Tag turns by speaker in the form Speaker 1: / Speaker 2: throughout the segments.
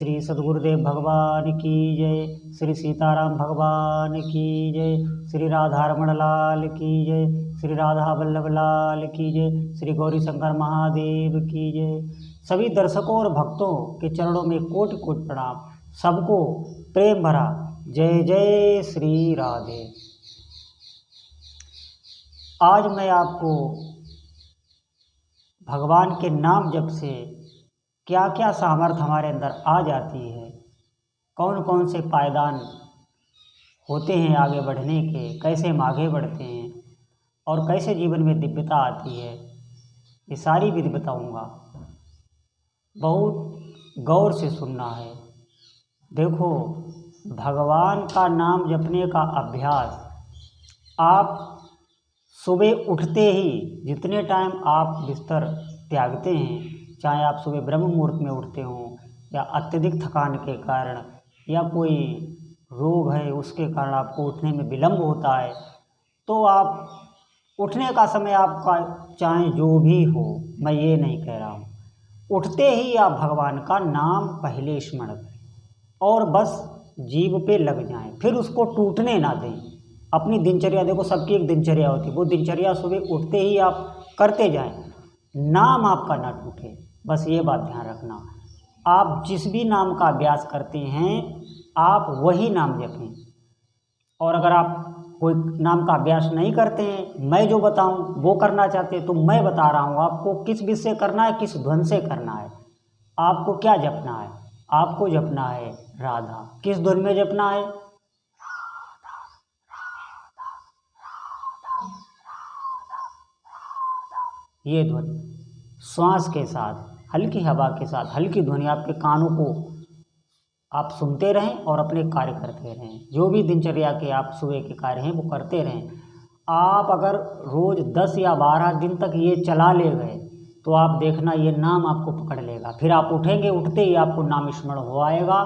Speaker 1: श्री सद्गुरुदेव भगवान की जय। श्री सीताराम भगवान की जय। श्री राधारमण लाल की जय। श्री राधा वल्लभ लाल की जय। श्री गौरी शंकर महादेव की जय। सभी दर्शकों और भक्तों के चरणों में कोटि कोटि प्रणाम। सबको प्रेम भरा जय जय श्री राधे। आज मैं आपको भगवान के नाम जप से क्या क्या सामर्थ्य हमारे अंदर आ जाती है, कौन कौन से पायदान होते हैं आगे बढ़ने के, कैसे हम आगे बढ़ते हैं और कैसे जीवन में दिव्यता आती है, ये सारी विधि बताऊंगा। बहुत गौर से सुनना है। देखो, भगवान का नाम जपने का अभ्यास आप सुबह उठते ही, जितने टाइम आप बिस्तर त्यागते हैं, चाहे आप सुबह ब्रह्म मुहूर्त में उठते हों या अत्यधिक थकान के कारण या कोई रोग है उसके कारण आपको उठने में विलम्ब होता है, तो आप उठने का समय आपका चाहे जो भी हो, मैं ये नहीं कह रहा हूँ, उठते ही आप भगवान का नाम पहले स्मरण करें और बस जीभ पे लग जाएं, फिर उसको टूटने ना दें। अपनी दिनचर्या, देखो सबकी एक दिनचर्या होती है, वो दिनचर्या सुबह उठते ही आप करते जाएं, नाम आपका ना टूटे, बस ये बात ध्यान रखना। आप जिस भी नाम का अभ्यास करते हैं आप वही नाम जपें, और अगर आप कोई नाम का अभ्यास नहीं करते हैं, मैं जो बताऊं वो करना चाहते हैं, तो मैं बता रहा हूं आपको किस विधि से करना है, किस ध्वन से करना है। आपको क्या जपना है? आपको जपना है राधा। किस ध्वन में जपना है? ये ध्वनि श्वास के साथ, हल्की हवा के साथ, हल्की ध्वनि आपके कानों को आप सुनते रहें और अपने कार्य करते रहें। जो भी दिनचर्या के आप सुबह के कार्य हैं वो करते रहें। आप अगर रोज़ 10 या 12 दिन तक ये चला ले गए तो आप देखना ये नाम आपको पकड़ लेगा। फिर आप उठेंगे, उठते ही आपको नाम स्मरण हो आएगा,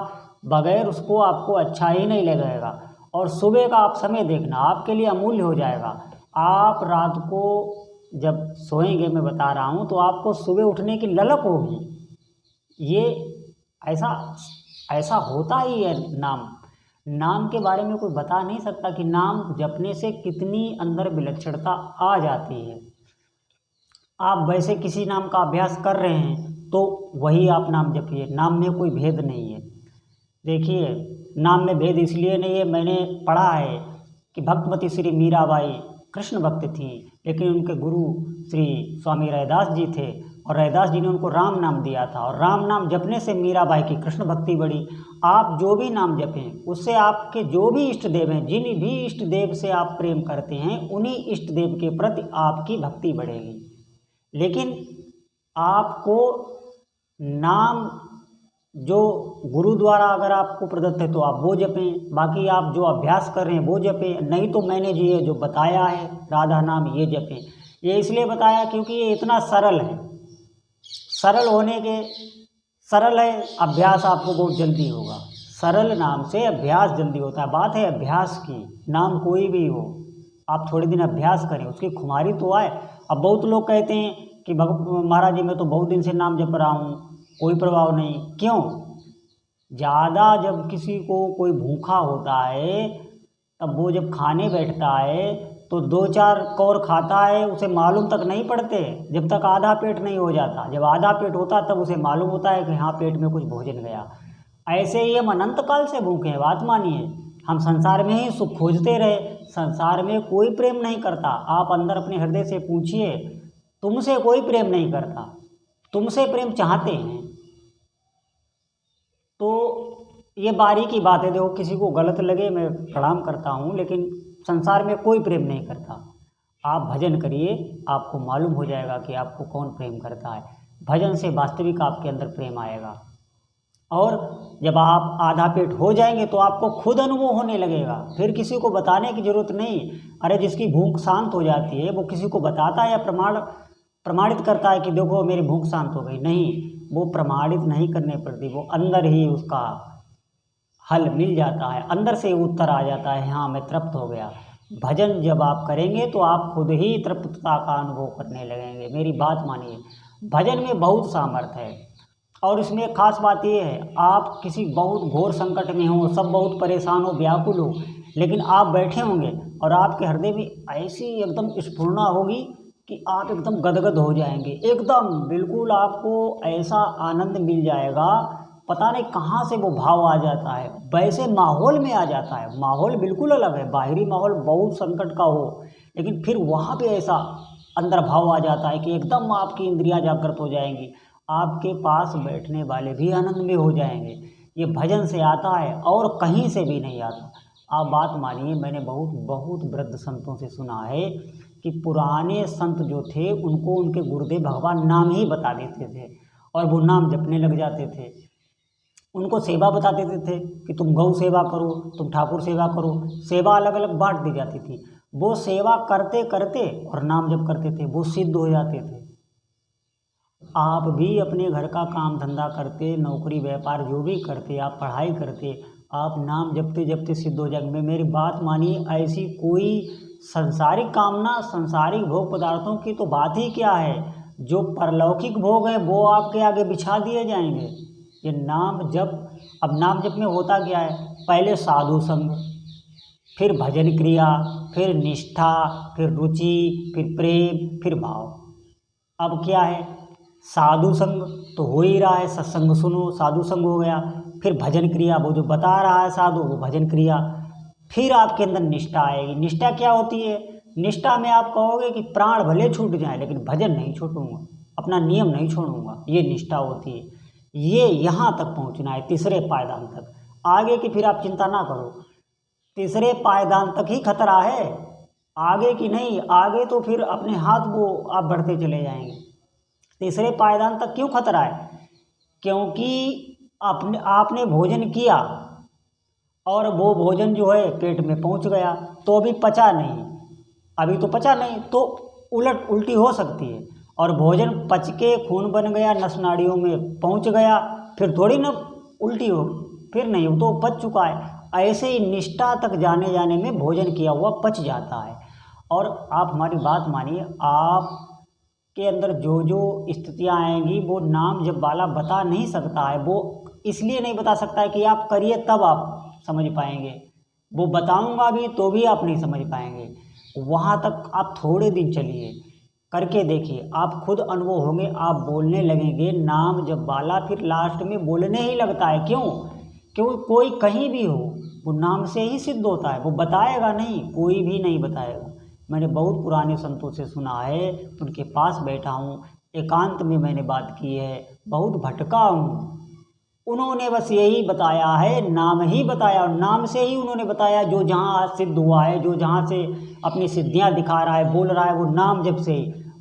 Speaker 1: बगैर उसको आपको अच्छा ही नहीं लगेगा। और सुबह का आप समय देखना, आपके लिए अमूल्य हो जाएगा। आप रात को जब सोएंगे, मैं बता रहा हूँ, तो आपको सुबह उठने की ललक होगी। ये ऐसा होता ही है। नाम के बारे में कोई बता नहीं सकता कि नाम जपने से कितनी अंदर विलक्षणता आ जाती है। आप वैसे किसी नाम का अभ्यास कर रहे हैं तो वही आप नाम जपिए, नाम में कोई भेद नहीं है। देखिए, नाम में भेद इसलिए नहीं है, मैंने पढ़ा है कि भक्तमती श्री मीराबाई कृष्ण भक्त थी, लेकिन उनके गुरु श्री स्वामी रैदास जी थे और रैदास जी ने उनको राम नाम दिया था, और राम नाम जपने से मीराबाई की कृष्ण भक्ति बढ़ी। आप जो भी नाम जपें उससे आपके जो भी इष्ट देव हैं, जिन भी इष्ट देव से आप प्रेम करते हैं, उन्हीं इष्ट देव के प्रति आपकी भक्ति बढ़ेगी। लेकिन आपको नाम जो गुरु द्वारा अगर आपको प्रदत्त है तो आप वो जपें, बाकी आप जो अभ्यास कर रहे हैं वो जपें, नहीं तो मैंने ये जो बताया है राधा नाम ये जपें। ये इसलिए बताया क्योंकि ये इतना सरल है। सरल है, अभ्यास आपको बहुत जल्दी होगा। सरल नाम से अभ्यास जल्दी होता है। बात है अभ्यास की, नाम कोई भी हो, आप थोड़े दिन अभ्यास करें, उसकी खुमारी तो आए। अब बहुत लोग कहते हैं कि महाराज जी मैं तो बहुत दिन से नाम जप रहा हूँ, कोई प्रभाव नहीं। क्यों? ज़्यादा जब किसी को कोई भूखा होता है, तब वो जब खाने बैठता है तो 2-4 कौर खाता है, उसे मालूम तक नहीं पड़ते जब तक आधा पेट नहीं हो जाता। जब आधा पेट होता तब उसे मालूम होता है कि हाँ पेट में कुछ भोजन गया। ऐसे ही हम अनंत काल से भूखे हैं। बात मानिए, हम संसार में ही सुख खोजते रहे, संसार में कोई प्रेम नहीं करता। आप अंदर अपने हृदय से पूछिए, तुमसे कोई प्रेम नहीं करता, तुमसे प्रेम चाहते हैं। तो ये बारीकी बात है। देखो, किसी को गलत लगे मैं प्रणाम करता हूँ, लेकिन संसार में कोई प्रेम नहीं करता। आप भजन करिए, आपको मालूम हो जाएगा कि आपको कौन प्रेम करता है। भजन से वास्तविक आपके अंदर प्रेम आएगा, और जब आप आधा पेट हो जाएंगे तो आपको खुद अनुभव होने लगेगा। फिर किसी को बताने की जरूरत नहीं। अरे जिसकी भूख शांत हो जाती है वो किसी को बताता है या प्रमाणित करता है कि देखो मेरी भूख शांत हो गई? नहीं, वो प्रमाणित नहीं करने पड़ती, वो अंदर ही उसका हल मिल जाता है, अंदर से उत्तर आ जाता है, हाँ मैं तृप्त हो गया। भजन जब आप करेंगे तो आप खुद ही तृप्तता का अनुभव करने लगेंगे। मेरी बात मानिए, भजन में बहुत सामर्थ्य है। और इसमें एक खास बात ये है, आप किसी बहुत घोर संकट में हो, सब बहुत परेशान हो, व्याकुल हो, लेकिन आप बैठे होंगे और आपके हृदय में ऐसी एकदम स्फुरना होगी कि आप एकदम गदगद हो जाएंगे, एकदम बिल्कुल आपको ऐसा आनंद मिल जाएगा, पता नहीं कहाँ से वो भाव आ जाता है, वैसे माहौल में आ जाता है। माहौल बिल्कुल अलग है, बाहरी माहौल बहुत संकट का हो, लेकिन फिर वहाँ पे ऐसा अंदर भाव आ जाता है कि एकदम आपकी इंद्रियां जागृत हो जाएंगी, आपके पास बैठने वाले भी आनंद में हो जाएंगे। ये भजन से आता है और कहीं से भी नहीं आता। आप बात मानिए, मैंने बहुत बहुत वृद्ध संतों से सुना है कि पुराने संत जो थे उनको उनके गुरुदेव भगवान नाम ही बता देते थे और वो नाम जपने लग जाते थे। उनको सेवा बता देते थे कि तुम गौ सेवा करो, तुम ठाकुर सेवा करो, सेवा अलग अलग बांट दी जाती थी। वो सेवा करते करते और नाम जप करते थे, वो सिद्ध हो जाते थे। आप भी अपने घर का काम धंधा करते, नौकरी व्यापार जो भी करते, आप पढ़ाई करते, आप नाम जपते जपते सिद्ध हो जाएंगे। मेरी बात मानिए, ऐसी कोई संसारिक कामना, संसारिक भोग पदार्थों की तो बात ही क्या है, जो परलौकिक भोग हैं वो आपके आगे बिछा दिए जाएंगे। ये नाम जप, अब नाम जप में होता क्या है, पहले साधु संग, फिर भजन क्रिया, फिर निष्ठा, फिर रुचि, फिर प्रेम, फिर भाव। अब क्या है, साधु संग तो हो ही रहा है, सत्संग सुनो, साधु संग हो गया। फिर भजन क्रिया, वो जो बता रहा है साधु, वो भजन क्रिया। फिर आपके अंदर निष्ठा आएगी। निष्ठा क्या होती है, निष्ठा में आप कहोगे कि प्राण भले छूट जाए लेकिन भजन नहीं छूटूंगा, अपना नियम नहीं छोड़ूंगा, ये निष्ठा होती है। ये यहाँ तक पहुँचना है, तीसरे पायदान तक। आगे की फिर आप चिंता ना करो, तीसरे पायदान तक ही खतरा है, आगे की नहीं। आगे तो फिर अपने हाथ वो आप बढ़ते चले जाएंगे। तीसरे पायदान तक क्यों खतरा है, क्योंकि आपने भोजन किया और वो भोजन जो है पेट में पहुंच गया तो अभी पचा नहीं, अभी तो पचा नहीं, तो उल्टी हो सकती है। और भोजन पच के खून बन गया, नस नाड़ियों में पहुंच गया, फिर थोड़ी ना उल्टी हो, फिर नहीं, वो तो पच चुका है। ऐसे ही निष्ठा तक जाने जाने में भोजन किया हुआ पच जाता है। और आप हमारी बात मानिए, आप के अंदर जो जो स्थितियाँ आएंगी वो नाम जब वाला बता नहीं सकता है। वो इसलिए नहीं बता सकता है कि आप करिए तब आप समझ पाएंगे, वो बताऊंगा भी तो भी आप नहीं समझ पाएंगे। वहाँ तक आप थोड़े दिन चलिए, करके देखिए, आप खुद अनुभव होंगे, आप बोलने लगेंगे नाम जब वाला, फिर लास्ट में बोलने ही लगता है। क्यों, क्योंकि कोई कहीं भी हो वो नाम से ही सिद्ध होता है, वो बताएगा नहीं, कोई भी नहीं बताएगा। मैंने बहुत पुराने संतों से सुना है, उनके पास बैठा हूँ, एकांत में मैंने बात की है, बहुत भटका हूँ, उन्होंने बस यही बताया है, नाम ही बताया, और नाम से ही उन्होंने बताया। जो जहाँ सिद्ध हुआ है, जो जहाँ से अपनी सिद्धियाँ दिखा रहा है, बोल रहा है, वो नाम जब से,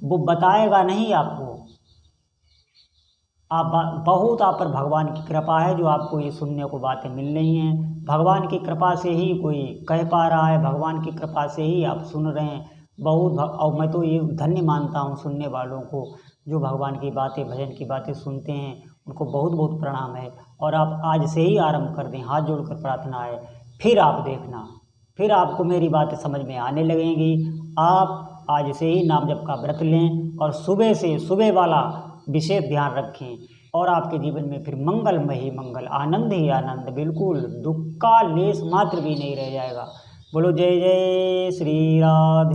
Speaker 1: वो बताएगा नहीं आपको। आप बहुत आप पर भगवान की कृपा है जो आपको ये सुनने को बातें मिल रही हैं। भगवान की कृपा से ही कोई कह पा रहा है, भगवान की कृपा से ही आप सुन रहे हैं। और मैं तो ये धन्य मानता हूँ सुनने वालों को, जो भगवान की बातें, भजन की बातें सुनते हैं, उनको बहुत बहुत प्रणाम है। और आप आज से ही आरंभ कर दें, हाथ जोड़कर प्रार्थना है, फिर आप देखना, फिर आपको मेरी बातें समझ में आने लगेंगी। आप आज से ही नाम जप का व्रत लें और सुबह से, सुबह वाला विशेष ध्यान रखें, और आपके जीवन में फिर मंगलमय ही मंगल, आनंद ही आनंद, बिल्कुल दुख का लेस मात्र भी नहीं रह जाएगा। बोलो जय जय श्री राधे।